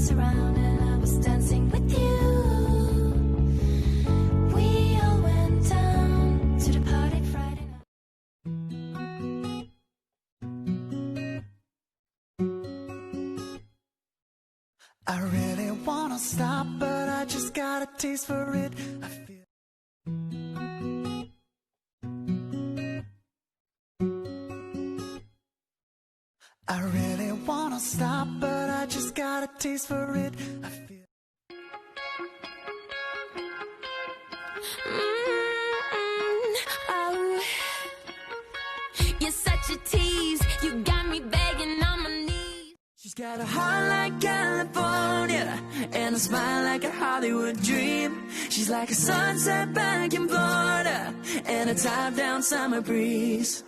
dance around and I was dancing with you. We all went down to the party Friday night. I really wanna stop, but I just got a taste for it. I feel I really wanna stop, but I just got a taste for it. I feel Oh, you're such a tease. You got me begging on my knees. She's got a heart like California and a smile like a Hollywood dream. She's like a sunset back in Florida and a top-down summer breeze.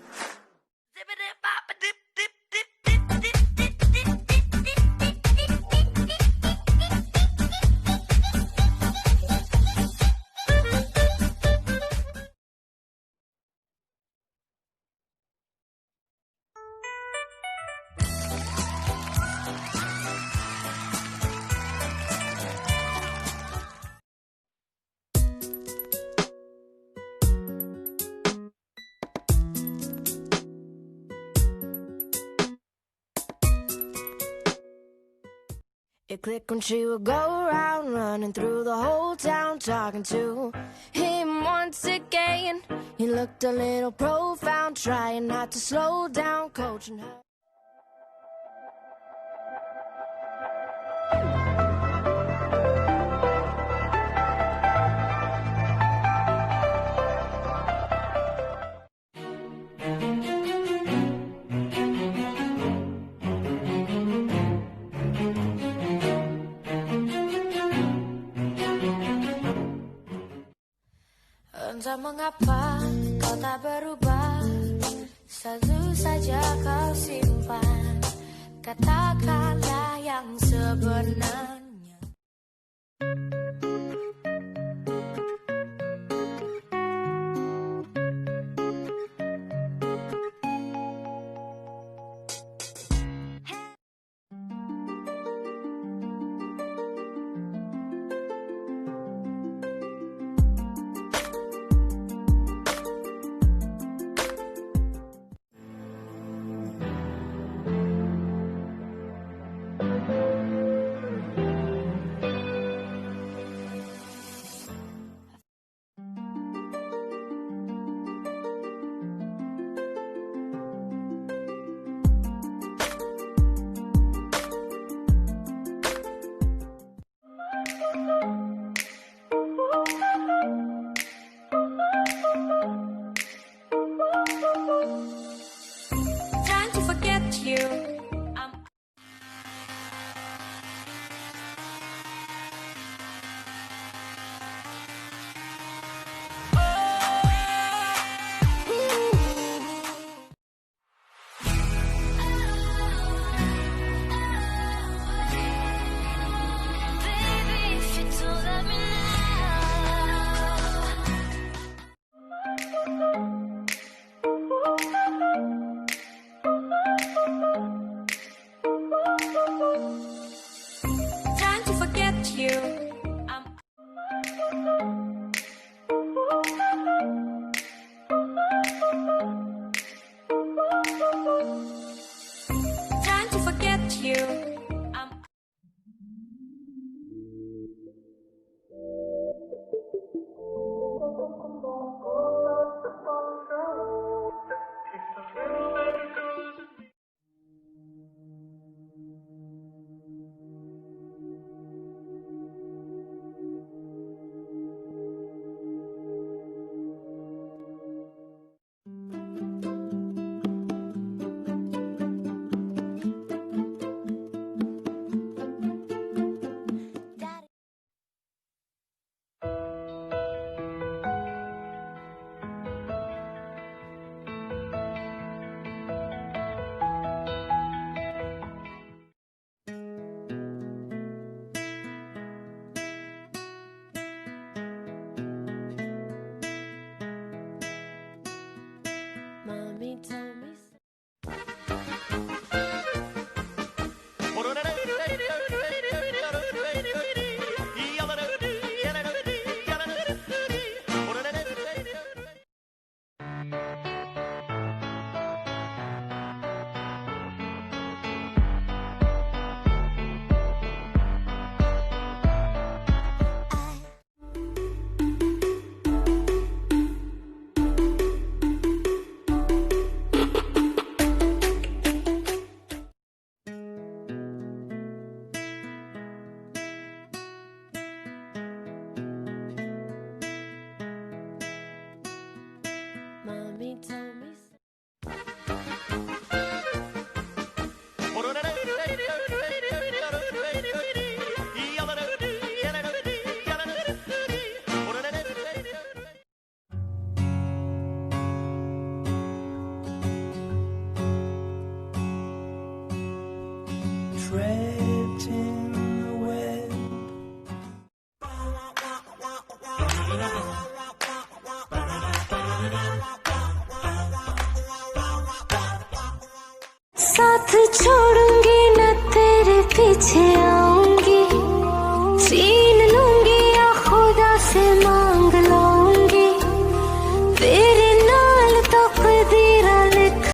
It clicked when she would go around, running through the whole town, talking to him once again. He looked a little profound, trying not to slow down, coaching her. Entah mengapa kau tak berubah, selalu saja kau simpan kata-kata yang sebenarnya. Trying to forget you. Baby, if you don't let me now. trapped in the web. साथ छोड़ूंगी न तेरे पीछे आऊंगी